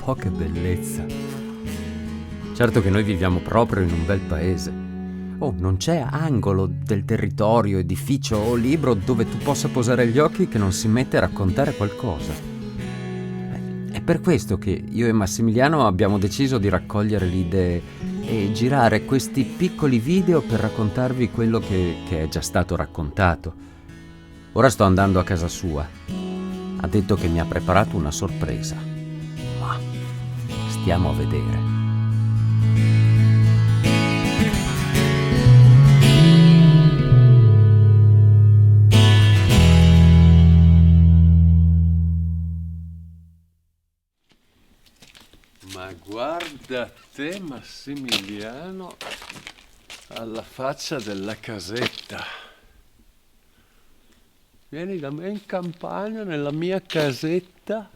po' che bellezza. Certo che noi viviamo proprio in un bel paese. Oh, non c'è angolo del territorio, edificio o libro dove tu possa posare gli occhi che non si mette a raccontare qualcosa. È per questo che io e Massimiliano abbiamo deciso di raccogliere le idee e girare questi piccoli video per raccontarvi quello che è già stato raccontato. Ora sto andando a casa sua. Ha detto che mi ha preparato una sorpresa. Ma stiamo a vedere. Ma guarda te, Massimiliano, alla faccia della casetta. Vieni da me in campagna, nella mia casetta.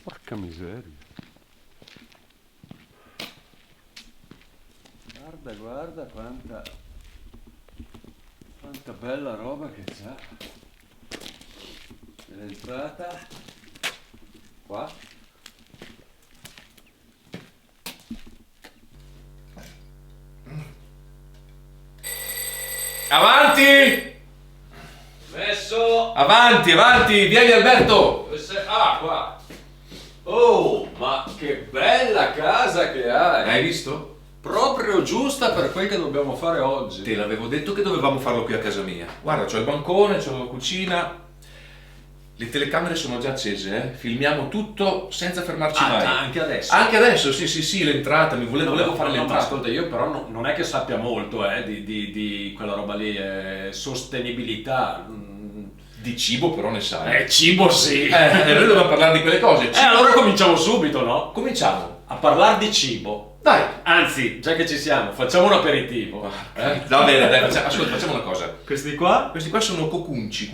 Porca miseria. Guarda quanta bella roba che c'ha. È l'entrata qua. Avanti! Messo! Avanti, vieni Alberto! Ah, qua! Oh, ma che bella casa che hai! Hai visto? Proprio giusta per quel che dobbiamo fare oggi. Te l'avevo detto che dovevamo farlo qui a casa mia. Guarda, c'ho il bancone, c'ho la cucina. Le telecamere sono già accese, filmiamo tutto senza fermarci mai. Anche adesso? Anche adesso, sì, l'entrata, volevo fare l'entrata. Ma ascolta, io però non è che sappia molto di quella roba lì, sostenibilità. Di cibo però ne sai. Cibo sì! Noi dobbiamo parlare di quelle cose. Allora cominciamo subito, no? Cominciamo. A parlare di cibo. Dai! Anzi, già che ci siamo, facciamo un aperitivo. Va bene, dai, facciamo una cosa. Questi qua? Questi qua sono cocunci.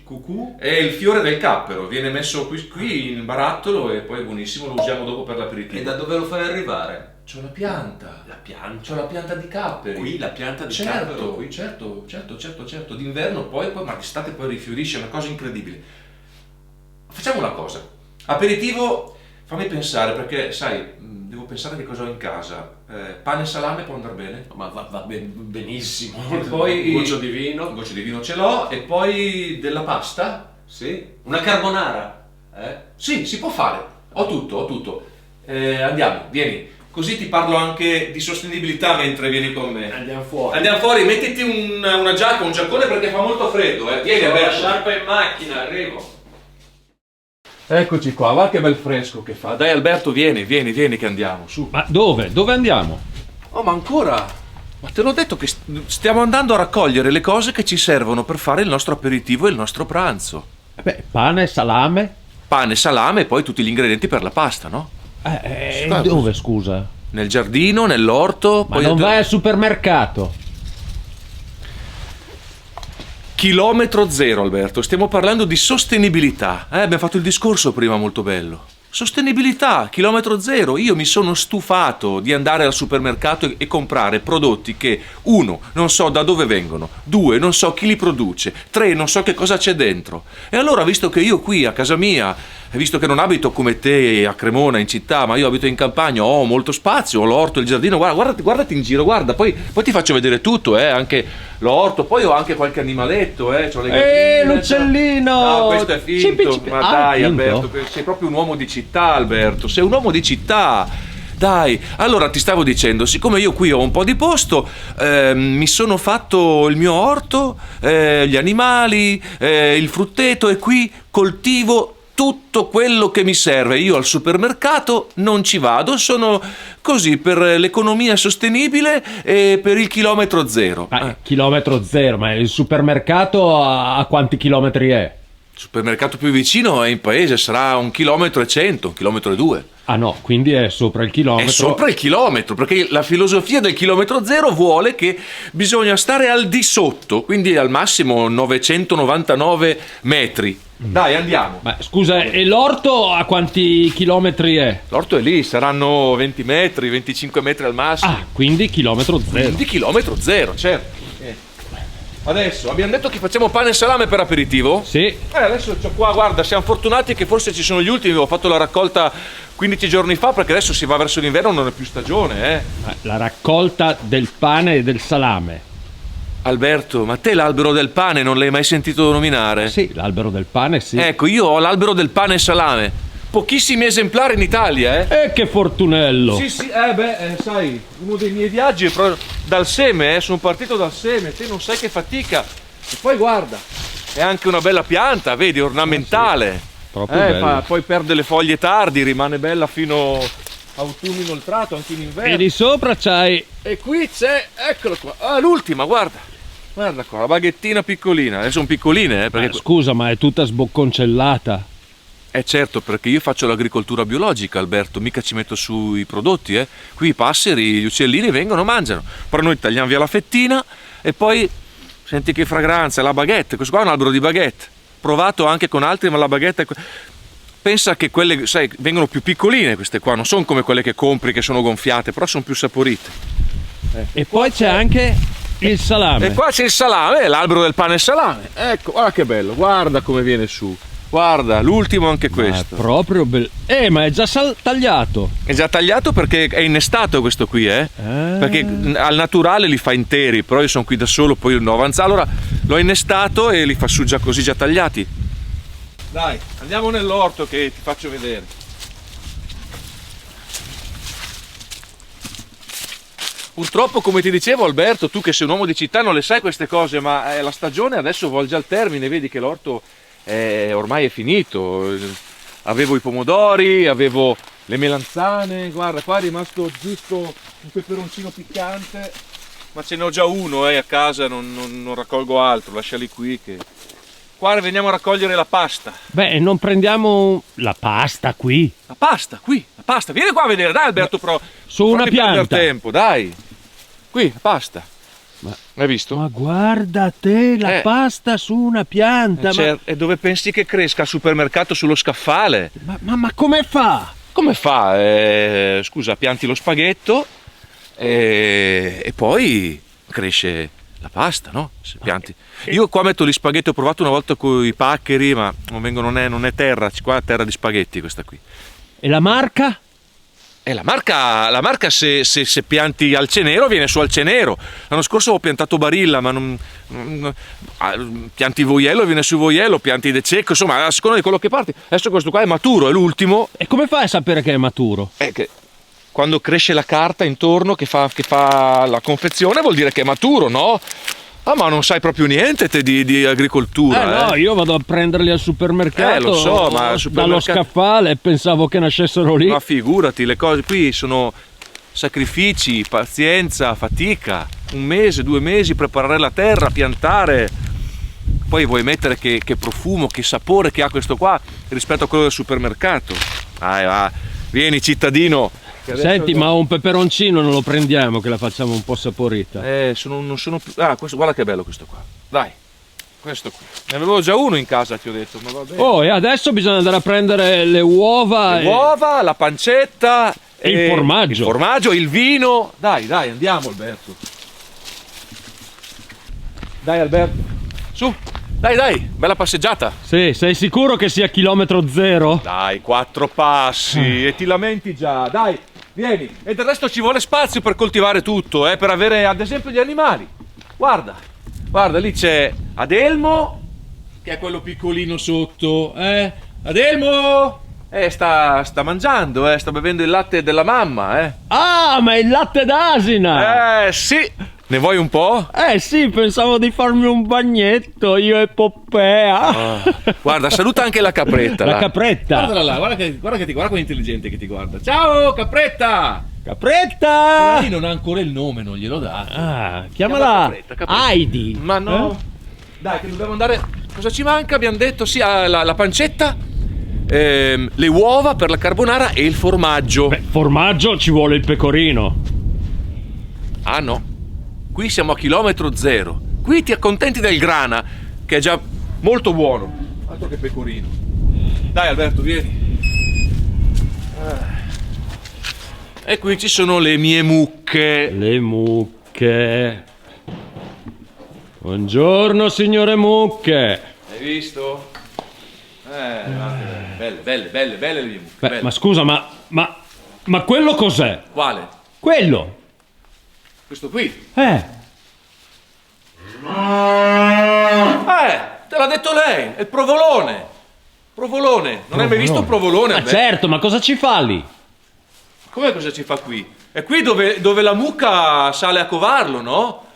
Cucù? È il fiore del cappero, viene messo qui in barattolo e poi è buonissimo, lo usiamo dopo per l'aperitivo. E da dove lo fai arrivare? C'ho la pianta. La pianta? C'ho la pianta di capperi. Qui la pianta di cappero? Qui? Certo. D'inverno poi, ma d'estate poi rifiorisce, è una cosa incredibile. Facciamo una cosa. Aperitivo, fammi pensare, perché sai, devo pensare che cosa ho in casa. Pane e salame può andare bene? Ma va benissimo. E poi un goccio di vino. Un goccio di vino ce l'ho. E poi della pasta? Sì. Una carbonara? Sì, si può fare. Ho tutto. Andiamo, vieni. Così ti parlo anche di sostenibilità mentre vieni con me. Andiamo fuori. Andiamo fuori, mettiti una giacca, un giaccone perché fa molto freddo. Vieni, Ho la Alberto. sciarpa in macchina, arrivo. Eccoci qua, va che bel fresco che fa. Dai Alberto, vieni che andiamo, su. Ma dove? Dove andiamo? Oh, ma ancora? Ma te l'ho detto che stiamo andando a raccogliere le cose che ci servono per fare il nostro aperitivo e il nostro pranzo. Pane, salame? Pane, salame e poi tutti gli ingredienti per la pasta, no? Dove, scusa? Nel giardino, nell'orto. Ma non vai al supermercato? Chilometro zero, Alberto, stiamo parlando di sostenibilità. Abbiamo fatto il discorso prima molto bello. Sostenibilità, chilometro zero. Io mi sono stufato di andare al supermercato e comprare prodotti che, 1, non so da dove vengono, 2, non so chi li produce, 3, non so che cosa c'è dentro. E allora, visto che io qui a casa mia, visto che non abito come te a Cremona in città, ma io abito in campagna, ho molto spazio, ho l'orto, il giardino, guardati in giro, guarda, poi ti faccio vedere tutto, anche l'orto, poi ho anche qualche animaletto, c'ho le gattine, l'uccellino! No, questo è finto, ma dai finto? Alberto, sei proprio un uomo di città, Alberto, sei un uomo di città. Dai, allora ti stavo dicendo, siccome io qui ho un po' di posto, mi sono fatto il mio orto, gli animali, il frutteto e qui coltivo tutto quello che mi serve. Io al supermercato non ci vado, sono così per l'economia sostenibile e per il chilometro zero. Chilometro zero, ma il supermercato a quanti chilometri è? Il supermercato più vicino è in paese, sarà 1,1 chilometri, 1,2 chilometri. Ah no, quindi è sopra il chilometro. È sopra il chilometro, perché la filosofia del chilometro zero vuole che bisogna stare al di sotto, quindi al massimo 999 metri. Dai, andiamo. Ma scusa, e l'orto a quanti chilometri è? L'orto è lì, saranno 20 metri, 25 metri al massimo. Ah, quindi chilometro zero. Quindi chilometro zero, certo. Adesso abbiamo detto che facciamo pane e salame per aperitivo. Sì. Adesso c'ho qua, guarda, siamo fortunati che forse ci sono gli ultimi. Ho fatto la raccolta 15 giorni fa perché adesso si va verso l'inverno, non è più stagione, La raccolta del pane e del salame. Alberto, ma te l'albero del pane non l'hai mai sentito nominare? Sì, l'albero del pane, sì. Ecco, io ho l'albero del pane e salame. Pochissimi esemplari in Italia, Che fortunello! Sì, sai, uno dei miei viaggi è proprio dal seme, sono partito dal seme, te non sai che fatica. E poi guarda, è anche una bella pianta, vedi, ornamentale. Proprio bello. Poi perde le foglie tardi, rimane bella fino autunno inoltrato, anche in inverno. E di sopra c'hai... E qui c'è, eccolo qua, l'ultima, guarda. Guarda qua, la baghettina piccolina. Adesso sono piccoline, perché... Scusa, ma è tutta sbocconcellata. Certo, perché io faccio l'agricoltura biologica, Alberto, mica ci metto sui prodotti, Qui i passeri, gli uccellini vengono, mangiano. Però noi tagliamo via la fettina e poi senti che fragranza, la baguette. Questo qua è un albero di baguette. Provato anche con altri, ma la baguette pensa che quelle, sai, vengono più piccoline queste qua, non sono come quelle che compri che sono gonfiate, però sono più saporite. E poi c'è anche il salame. E qua c'è il salame, l'albero del pane e salame. Ecco, guarda che bello, guarda come viene su. Guarda, l'ultimo anche questo. È proprio bello. Ma è già tagliato. È già tagliato perché è innestato questo qui, Perché al naturale li fa interi, però io sono qui da solo, poi no avanza. Allora l'ho innestato e li fa su già così, già tagliati. Dai, andiamo nell'orto che ti faccio vedere. Purtroppo, come ti dicevo, Alberto, tu che sei un uomo di città non le sai queste cose, ma la stagione adesso volge al termine, vedi che l'orto ormai è finito. Avevo i pomodori, avevo le melanzane, guarda qua è rimasto giusto un peperoncino piccante, ma ce ne ho già uno a casa, non raccolgo altro, lasciali qui che... Qua veniamo a raccogliere la pasta. Non prendiamo la pasta qui? La pasta, qui, la pasta, vieni qua a vedere, dai Alberto, però su una pianta. Tempo, dai, qui, la pasta. Hai visto? Ma guarda te, la pasta su una pianta. E dove pensi che cresca? Al supermercato sullo scaffale. Ma come fa? Come fa? Scusa, pianti lo spaghetto e poi cresce la pasta, no? Se pianti. Io qua metto gli spaghetti, ho provato una volta con i paccheri, ma non è terra, qua è terra di spaghetti questa qui. E la marca? La marca se pianti alcenero viene su alcenero. L'anno scorso ho piantato Barilla, ma pianti Voiello viene su Voiello, pianti De Cecco, insomma a seconda di quello che parti. Adesso questo qua è maturo, è l'ultimo. E come fai a sapere che è maturo? Che quando cresce la carta intorno che fa la confezione vuol dire che è maturo, no? Ma non sai proprio niente te di agricoltura. No, io vado a prenderli al supermercato. Lo so, ma al supermercato... dallo scaffale, pensavo che nascessero lì. Ma figurati, le cose qui sono sacrifici, pazienza, fatica. 1 mese, 2 mesi, preparare la terra, piantare. Poi vuoi mettere che profumo, che sapore che ha questo qua rispetto a quello del supermercato. Vieni cittadino. Senti, ma un peperoncino non lo prendiamo che la facciamo un po' saporita? Non sono più... questo, guarda che bello questo qua. Dai, questo qui. Ne avevo già uno in casa, ti ho detto, ma va bene. E adesso bisogna andare a prendere le uova. La pancetta... E il formaggio. Il formaggio, il vino. Dai, andiamo Alberto. Dai Alberto. Su, dai, bella passeggiata. Sì, sei sicuro che sia chilometro zero? Dai, 4 passi e ti lamenti già, dai. Vieni, e del resto ci vuole spazio per coltivare tutto, per avere ad esempio gli animali. Guarda, lì c'è Adelmo, che è quello piccolino sotto, Adelmo! Sta mangiando, sta bevendo il latte della mamma, Ah, ma è il latte d'asina! Sì! Ne vuoi un po'? Sì, pensavo di farmi un bagnetto, io e Poppea. Guarda, saluta anche la capretta. La capretta. Guardala là, guarda come intelligente che ti guarda. Ciao, capretta! Capretta! Lei non ha ancora il nome, non glielo dà. Chiamala capretta. Heidi. Ma no. Dai, che dobbiamo andare... Cosa ci manca? Abbiamo detto, sì, la pancetta, le uova per la carbonara e il formaggio. Formaggio ci vuole il pecorino. Ah no. Qui siamo a chilometro zero. Qui ti accontenti del grana, che è già molto buono. Altro che pecorino. Dai Alberto, vieni. E qui ci sono le mie mucche. Le mucche. Buongiorno, signore mucche. Hai visto? Belle le mie mucche. Beh, belle. ma scusa, ma quello cos'è? Quale? Quello. Questo qui. Te l'ha detto lei, è il provolone. Provolone. Non hai mai visto un provolone? Ma certo, ma cosa ci fa lì? Com'è, cosa ci fa qui? È qui dove la mucca sale a covarlo, no?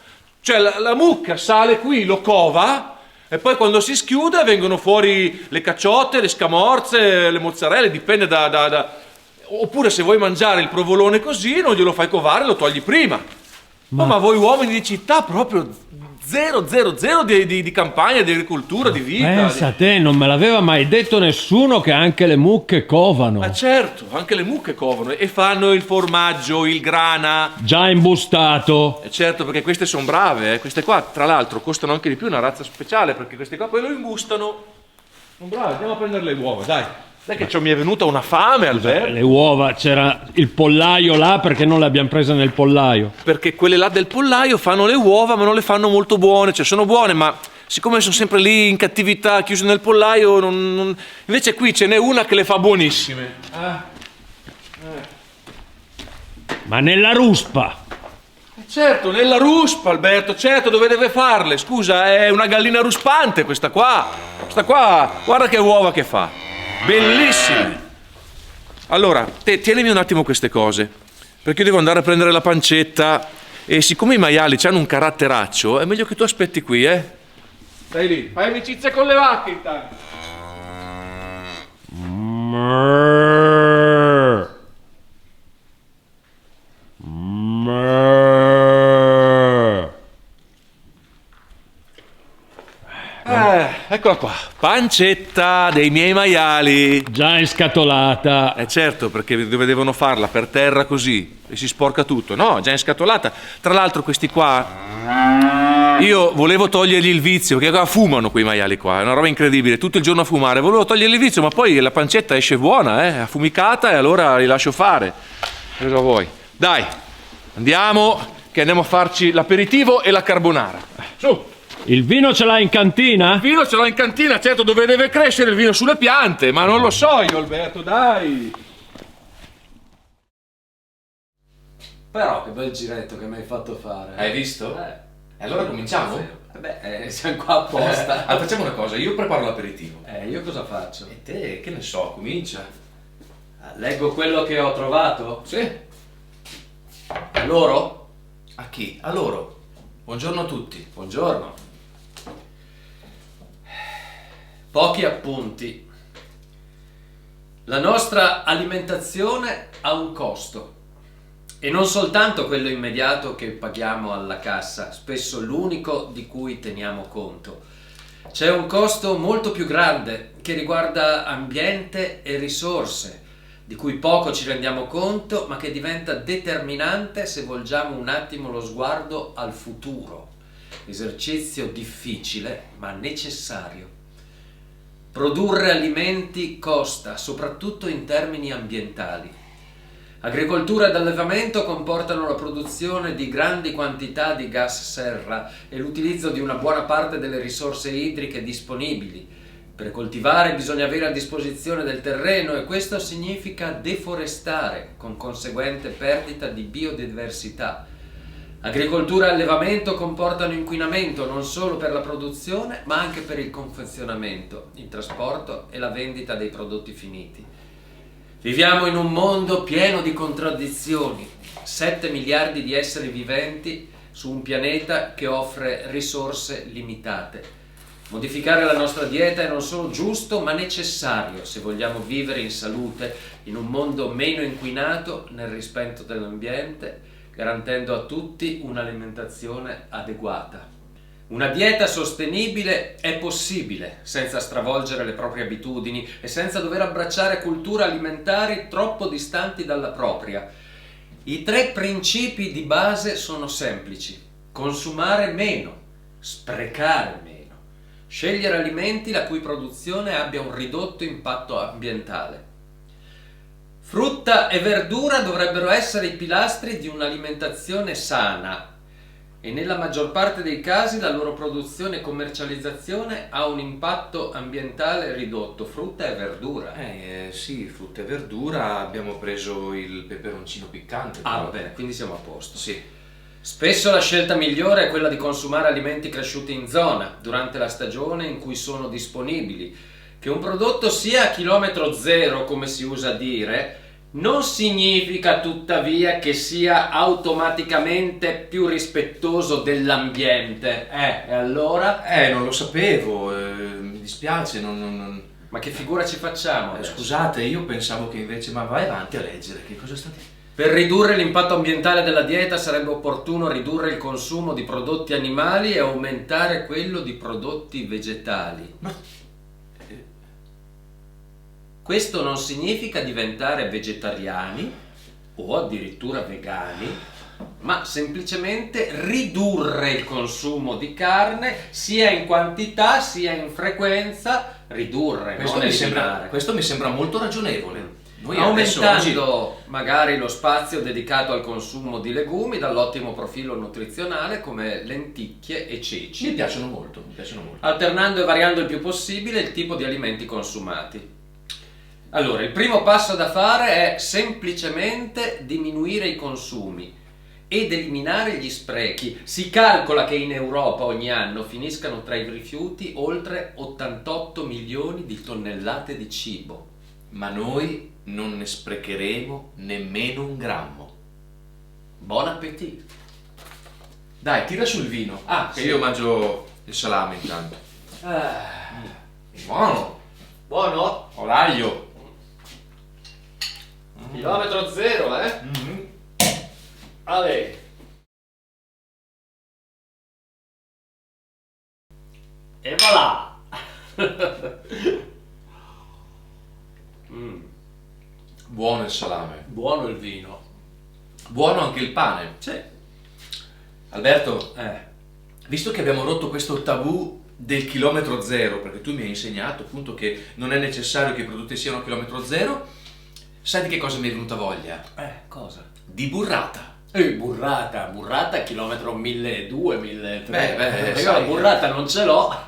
Cioè la mucca sale qui, lo cova e poi quando si schiude vengono fuori le cacciotte, le scamorze, le mozzarelle, dipende Oppure se vuoi mangiare il provolone così non glielo fai covare, lo togli prima. Ma voi uomini di città proprio zero di campagna, di agricoltura, di vita. Pensa a te, non me l'aveva mai detto nessuno che anche le mucche covano. Ma certo, anche le mucche covano e fanno il formaggio, il grana. Già imbustato. E certo, perché queste sono brave, queste qua tra l'altro costano anche di più, una razza speciale, perché queste qua poi lo imbustano. Sono brave, andiamo a prendere le uova, dai. Dai che mi è venuta una fame, Alberto. Le uova, c'era il pollaio là, perché non le abbiamo prese nel pollaio? Perché quelle là del pollaio fanno le uova ma non le fanno molto buone, cioè sono buone ma siccome sono sempre lì in cattività, chiuse nel pollaio, invece qui ce n'è una che le fa buonissime. Ma nella ruspa. Certo, nella ruspa, Alberto, certo, dove deve farle? Scusa, è una gallina ruspante questa qua. Questa qua, guarda che uova che fa. Bellissime. Allora, tienimi un attimo queste cose, perché io devo andare a prendere la pancetta e siccome i maiali hanno un caratteraccio, è meglio che tu aspetti qui, Stai lì, fai amicizia con le vacche intanto. Eccola qua, pancetta dei miei maiali. Già inscatolata. Certo, perché dove devono farla? Per terra così e si sporca tutto. No, già inscatolata. Tra l'altro questi qua, io volevo togliergli il vizio, perché qua fumano quei maiali qua, è una roba incredibile, tutto il giorno a fumare. Volevo togliergli il vizio, ma poi la pancetta esce buona, affumicata, e allora li lascio fare. Cosa vuoi? Dai, andiamo, che andiamo a farci l'aperitivo e la carbonara. Su! Il vino ce l'ha in cantina? Il vino ce l'ho in cantina, certo, dove deve crescere il vino? Sulle piante, ma non lo so io, Alberto, dai. Però che bel giretto che mi hai fatto fare. Hai visto? E allora cominciamo? Siamo qua apposta. Allora facciamo una cosa, io preparo l'aperitivo. Io cosa faccio? E te, che ne so, comincia. Leggo quello che ho trovato? Sì. A loro? A chi? A loro. Buongiorno a tutti. Buongiorno. Pochi appunti. La nostra alimentazione ha un costo e non soltanto quello immediato che paghiamo alla cassa, spesso l'unico di cui teniamo conto. C'è un costo molto più grande che riguarda ambiente e risorse, di cui poco ci rendiamo conto, ma che diventa determinante se volgiamo un attimo lo sguardo al futuro. Esercizio difficile, ma necessario. Produrre alimenti costa, soprattutto in termini ambientali. Agricoltura ed allevamento comportano la produzione di grandi quantità di gas serra e l'utilizzo di una buona parte delle risorse idriche disponibili. Per coltivare bisogna avere a disposizione del terreno e questo significa deforestare, con conseguente perdita di biodiversità. Agricoltura e allevamento comportano inquinamento non solo per la produzione, ma anche per il confezionamento, il trasporto e la vendita dei prodotti finiti. Viviamo in un mondo pieno di contraddizioni, 7 miliardi di esseri viventi su un pianeta che offre risorse limitate. Modificare la nostra dieta è non solo giusto, ma necessario se vogliamo vivere in salute, in un mondo meno inquinato, nel rispetto dell'ambiente, garantendo a tutti un'alimentazione adeguata. Una dieta sostenibile è possibile senza stravolgere le proprie abitudini e senza dover abbracciare culture alimentari troppo distanti dalla propria. I 3 principi di base sono semplici: consumare meno, sprecare meno, scegliere alimenti la cui produzione abbia un ridotto impatto ambientale. Frutta e verdura dovrebbero essere i pilastri di un'alimentazione sana. e nella maggior parte dei casi la loro produzione e commercializzazione ha un impatto ambientale ridotto. Frutta e verdura. Sì, frutta e verdura, abbiamo preso il peperoncino piccante. Ah, però. va bene, quindi siamo a posto. Sì. Spesso la scelta migliore è quella di consumare alimenti cresciuti in zona, durante la stagione in cui sono disponibili. Che un prodotto sia a chilometro zero, come si usa dire, non significa tuttavia che sia automaticamente più rispettoso dell'ambiente. E allora? Non lo sapevo, mi dispiace, non. Ma che figura ci facciamo adesso? Scusate, io pensavo che invece. Ma vai avanti a leggere, che cosa state. Per ridurre l'impatto ambientale della dieta sarebbe opportuno ridurre il consumo di prodotti animali e aumentare quello di prodotti vegetali. Questo non significa diventare vegetariani o addirittura vegani, ma semplicemente ridurre il consumo di carne sia in quantità sia in frequenza, ridurre, non eliminare. Questo mi sembra molto ragionevole. Noi Aumentando magari lo spazio dedicato al consumo di legumi dall'ottimo profilo nutrizionale come lenticchie e ceci. Mi piacciono molto. Alternando e variando il più possibile il tipo di alimenti consumati. Allora, il primo passo da fare è semplicemente diminuire i consumi ed eliminare gli sprechi. Si calcola che in Europa ogni anno finiscano tra i rifiuti oltre 88 milioni di tonnellate di cibo. Ma noi non ne sprecheremo nemmeno un grammo. Buon appetito! Dai, tira sul vino. Che sì. io mangio il salame intanto. Buono. Buono? Ho l'aglio. Chilometro zero, eh? Ale. E voilà! Buono il salame. Buono il vino. Buono anche il pane. Sì. Alberto, visto che abbiamo rotto questo tabù del chilometro zero, perché tu mi hai insegnato appunto che non è necessario che i prodotti siano a chilometro zero, sai di che cosa mi è venuta voglia? Cosa? Di burrata. Burrata a chilometro 1200, 1300. Io sai, la burrata non ce l'ho.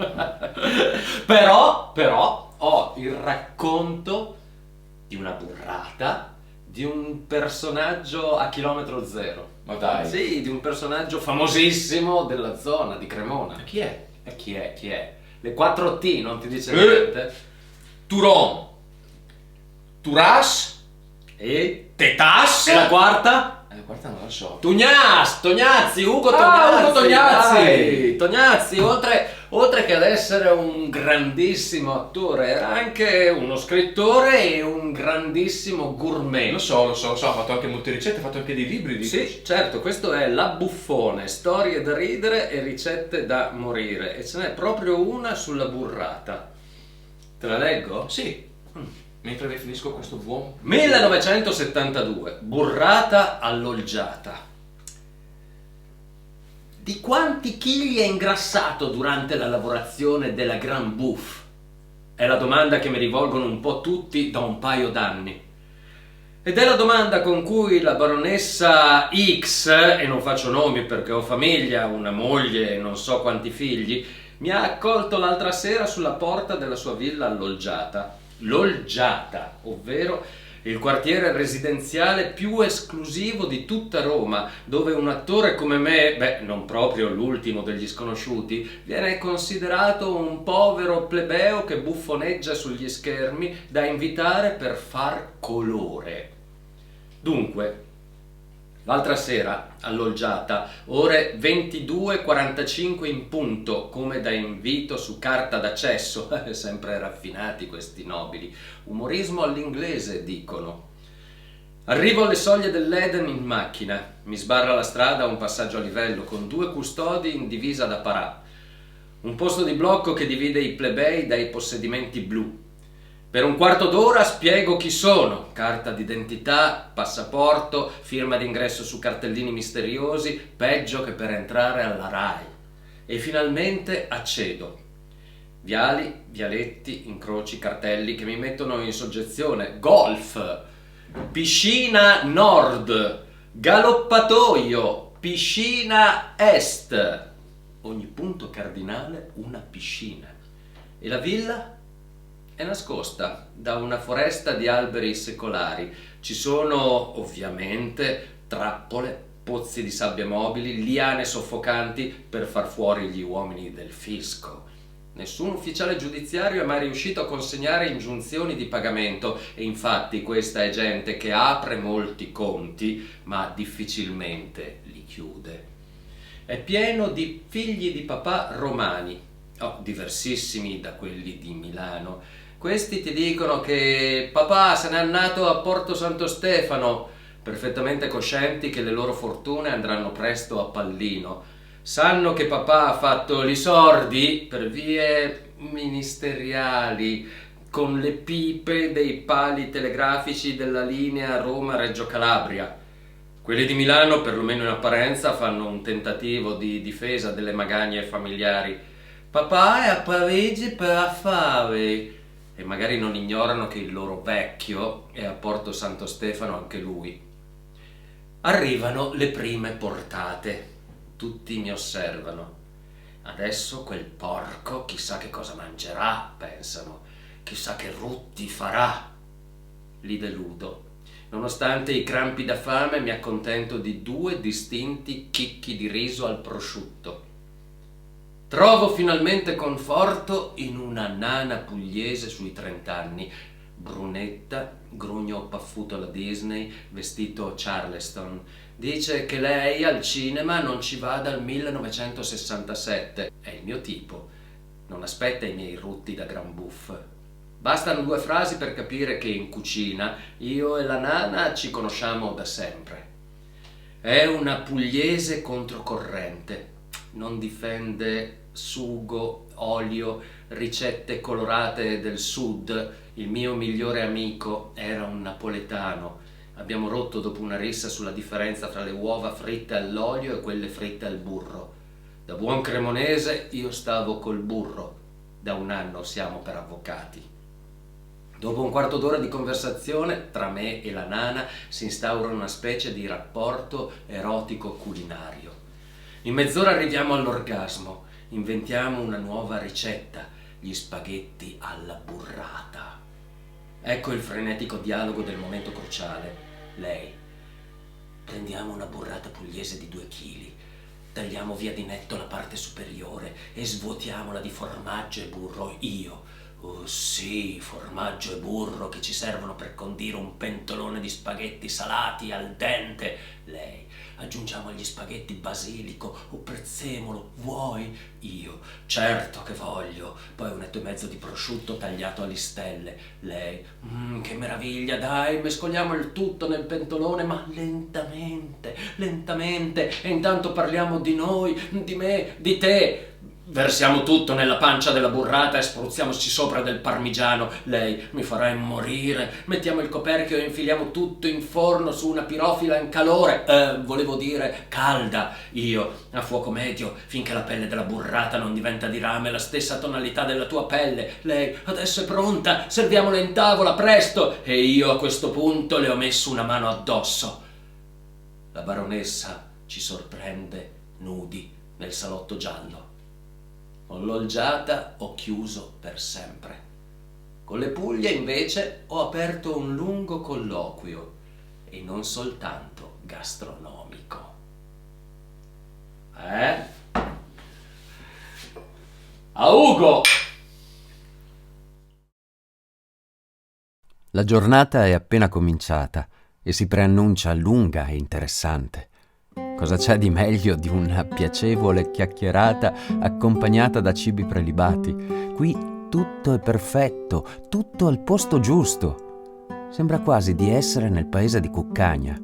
però ho il racconto di una burrata di un personaggio a chilometro zero. Ma dai. Sì, di un personaggio famosissimo della zona di Cremona. Chi è? E chi è? Le 4T, non ti dice niente? Turon. Turas. E? Tetas. E la quarta? Guarda, non lo so. Tognazzi, Ugo Ugo Tognazzi. dai. Tognazzi, oltre che ad essere un grandissimo attore, era anche uno scrittore e un grandissimo gourmet. Lo so, ha fatto anche molte ricette, ha fatto anche dei libri di. Sì, certo, questo è La Buffone, storie da ridere e ricette da morire. E ce n'è proprio una sulla burrata. Te la leggo? Sì. Mentre definisco questo buon 1972, burrata all'olgiata. Di quanti chili è ingrassato durante la lavorazione della Grand Bouffe? È la domanda che mi rivolgono un po' tutti da un paio d'anni. Ed è la domanda con cui la baronessa X, e non faccio nomi perché ho famiglia, una moglie e non so quanti figli, mi ha accolto l'altra sera sulla porta della sua villa all'Olgiata. L'Olgiata, ovvero il quartiere residenziale più esclusivo di tutta Roma, dove un attore come me, non proprio l'ultimo degli sconosciuti, viene considerato un povero plebeo che buffoneggia sugli schermi da invitare per far colore. Dunque, l'altra sera all'Olgiata, ore 22:45 in punto, come da invito su carta d'accesso, sempre raffinati questi nobili, umorismo all'inglese dicono. Arrivo alle soglie dell'Eden in macchina, mi sbarra la strada a un passaggio a livello con 2 custodi in divisa da parà, un posto di blocco che divide i plebei dai possedimenti blu. Per un quarto d'ora spiego chi sono, carta d'identità, passaporto, firma d'ingresso su cartellini misteriosi, peggio che per entrare alla RAI. E finalmente accedo. Viali, vialetti, incroci, cartelli che mi mettono in soggezione. Golf, piscina nord, galoppatoio, piscina est. Ogni punto cardinale una piscina. E la villa è nascosta da una foresta di alberi secolari. Ci sono ovviamente trappole, pozzi di sabbia mobili, liane soffocanti per far fuori gli uomini del fisco. Nessun ufficiale giudiziario è mai riuscito a consegnare ingiunzioni di pagamento e infatti questa è gente che apre molti conti ma difficilmente li chiude. È pieno di figli di papà romani, diversissimi da quelli di Milano. Questi ti dicono che papà se n'è andato a Porto Santo Stefano, perfettamente coscienti che le loro fortune andranno presto a pallino. Sanno che papà ha fatto i sordi per vie ministeriali, con le pipe dei pali telegrafici della linea Roma-Reggio Calabria. Quelli di Milano, perlomeno in apparenza, fanno un tentativo di difesa delle magagne familiari. Papà è a Parigi per affari. E magari non ignorano che il loro vecchio è a Porto Santo Stefano anche lui. Arrivano le prime portate. Tutti mi osservano. Adesso quel porco chissà che cosa mangerà, pensano. Chissà che rutti farà. Li deludo. Nonostante i crampi da fame mi accontento di 2 distinti chicchi di riso al prosciutto. Trovo finalmente conforto in una nana pugliese sui 30 anni, brunetta, grugno paffuto alla Disney, vestito Charleston. Dice che lei al cinema non ci va dal 1967. È il mio tipo. Non aspetta i miei rutti da gran buff. Bastano 2 frasi per capire che in cucina io e la nana ci conosciamo da sempre. È una pugliese controcorrente. Non difende sugo, olio, ricette colorate del sud. Il mio migliore amico era un napoletano. Abbiamo rotto dopo una rissa sulla differenza tra le uova fritte all'olio e quelle fritte al burro. Da buon cremonese io stavo col burro. Da 1 anno siamo per avvocati. Dopo un quarto d'ora di conversazione tra me e la nana si instaura una specie di rapporto erotico culinario. In mezz'ora arriviamo all'orgasmo, inventiamo una nuova ricetta, gli spaghetti alla burrata. Ecco il frenetico dialogo del momento cruciale. Lei: prendiamo una burrata pugliese di 2 chili, tagliamo via di netto la parte superiore e svuotiamola di formaggio e burro. Io: oh sì, formaggio e burro che ci servono per condire un pentolone di spaghetti salati al dente. Lei: aggiungiamo agli spaghetti basilico o prezzemolo, vuoi? Io: certo che voglio. Poi 1,5 etto di prosciutto tagliato a listelle. Lei: che meraviglia, dai, mescoliamo il tutto nel pentolone, ma lentamente, lentamente, e intanto parliamo di noi, di me, di te. Versiamo tutto nella pancia della burrata e spruzziamoci sopra del parmigiano. Lei: mi farai morire. Mettiamo il coperchio e infiliamo tutto in forno su una pirofila in calore. Volevo dire calda. Io: a fuoco medio, finché la pelle della burrata non diventa di rame la stessa tonalità della tua pelle. Lei: adesso è pronta, serviamola in tavola, presto. E io a questo punto le ho messo una mano addosso. La baronessa ci sorprende nudi nel salotto giallo. Con l'olgiata ho chiuso per sempre. Con le Puglie invece ho aperto un lungo colloquio, e non soltanto gastronomico. A Ugo! La giornata è appena cominciata e si preannuncia lunga e interessante. Cosa c'è di meglio di una piacevole chiacchierata accompagnata da cibi prelibati? Qui tutto è perfetto, tutto al posto giusto. Sembra quasi di essere nel paese di Cuccagna,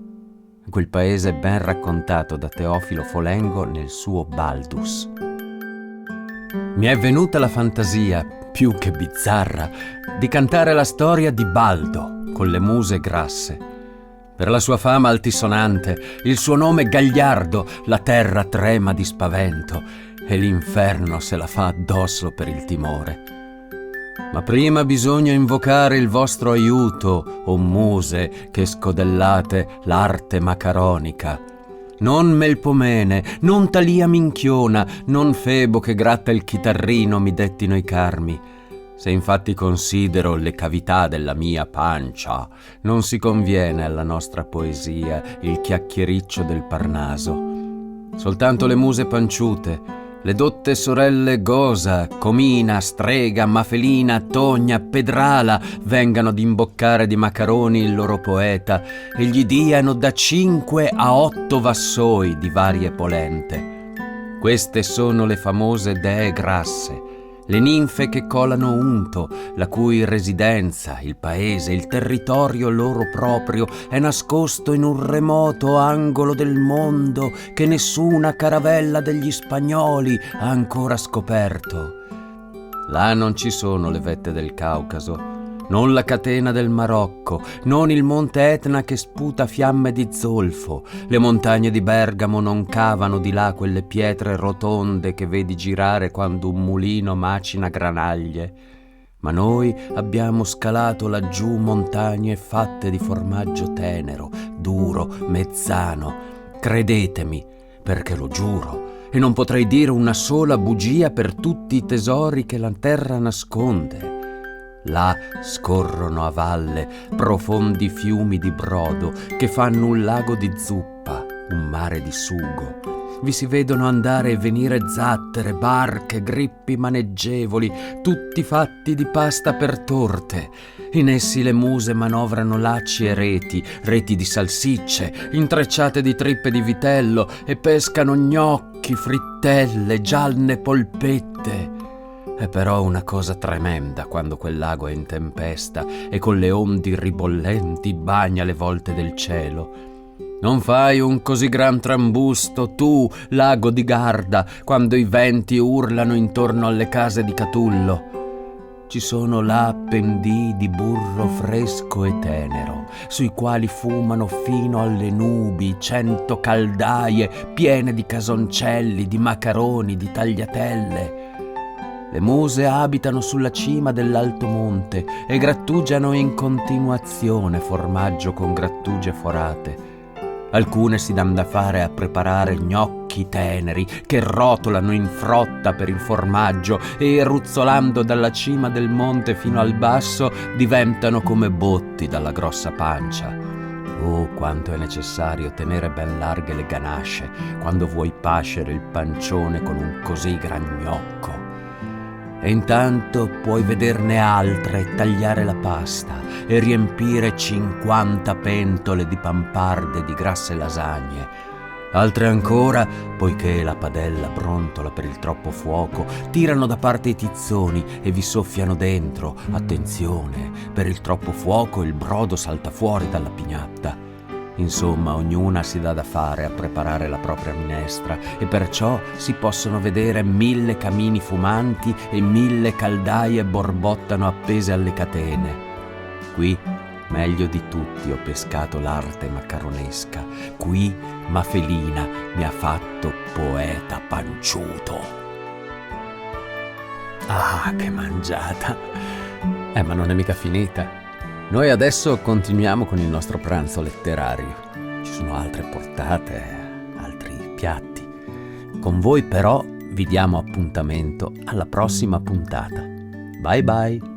quel paese ben raccontato da Teofilo Folengo nel suo Baldus. Mi è venuta la fantasia, più che bizzarra, di cantare la storia di Baldo con le muse grasse. Per la sua fama altisonante, il suo nome gagliardo, la terra trema di spavento e l'inferno se la fa addosso per il timore. Ma prima bisogna invocare il vostro aiuto, o muse che scodellate l'arte macaronica. Non Melpomene, non Talia minchiona, non Febo che gratta il chitarrino mi dettino i carmi. Se infatti considero le cavità della mia pancia, non si conviene alla nostra poesia il chiacchiericcio del Parnaso. Soltanto le muse panciute, le dotte sorelle Gosa, Comina, Strega, Mafelina, Togna, Pedrala vengano ad imboccare di macaroni il loro poeta e gli diano da 5 a 8 vassoi di varie polente. Queste sono le famose dee grasse, le ninfe che colano unto, la cui residenza, il paese, il territorio loro proprio è nascosto in un remoto angolo del mondo che nessuna caravella degli spagnoli ha ancora scoperto. Là non ci sono le vette del Caucaso, non la catena del Marocco, non il monte Etna che sputa fiamme di zolfo, le montagne di Bergamo non cavano di là quelle pietre rotonde che vedi girare quando un mulino macina granaglie. Ma noi abbiamo scalato laggiù montagne fatte di formaggio tenero, duro, mezzano. Credetemi, perché lo giuro, e non potrei dire una sola bugia per tutti i tesori che la terra nasconde. Là scorrono a valle profondi fiumi di brodo che fanno un lago di zuppa, un mare di sugo. Vi si vedono andare e venire zattere, barche, grippi maneggevoli, tutti fatti di pasta per torte. In essi le muse manovrano lacci e reti di salsicce, intrecciate di trippe di vitello, e pescano gnocchi, frittelle, gialne polpette. È però una cosa tremenda quando quel lago è in tempesta e con le onde ribollenti bagna le volte del cielo. Non fai un così gran trambusto tu, lago di Garda, quando i venti urlano intorno alle case di Catullo. Ci sono là pendii di burro fresco e tenero, sui quali fumano fino alle nubi 100 caldaie piene di casoncelli, di macaroni, di tagliatelle. Le muse abitano sulla cima dell'alto monte e grattugiano in continuazione formaggio con grattugie forate. Alcune si dan da fare a preparare gnocchi teneri che rotolano in frotta per il formaggio e, ruzzolando dalla cima del monte fino al basso, diventano come botti dalla grossa pancia. Oh, quanto è necessario tenere ben larghe le ganasce quando vuoi pascere il pancione con un così gran gnocco. E intanto puoi vederne altre tagliare la pasta e riempire 50 pentole di pamparde di grasse lasagne. Altre ancora, poiché la padella brontola per il troppo fuoco, tirano da parte i tizzoni e vi soffiano dentro. Attenzione, per il troppo fuoco il brodo salta fuori dalla pignatta. Insomma, ognuna si dà da fare a preparare la propria minestra e perciò si possono vedere 1000 camini fumanti e 1000 caldaie borbottano appese alle catene. Qui, meglio di tutti, ho pescato l'arte macaronesca. Qui Mafelina mi ha fatto poeta panciuto. Ah, che mangiata! Ma non è mica finita. Noi adesso continuiamo con il nostro pranzo letterario. Ci sono altre portate, altri piatti. Con voi però vi diamo appuntamento alla prossima puntata. Bye bye!